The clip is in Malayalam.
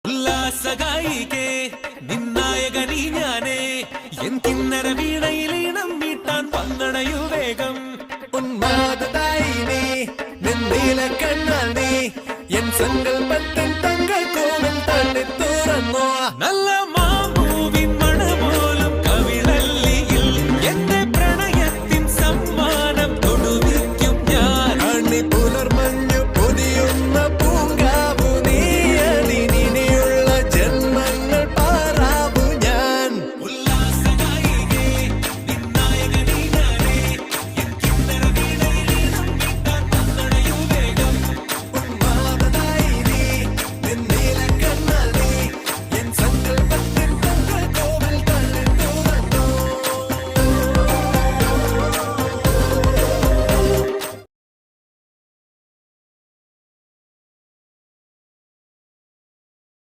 ഉല്ലാസഗായികേ നിന്നായകനീ ഞാനേ എൻ കിന്നര വീണയിലീണം മീട്ടാൻ വന്നണയു വേഗം ഉന്മാദായിനി നിന്നീല കണ്ണാൽ നീ എൻ സങ്കൽപ്പത്തിൻ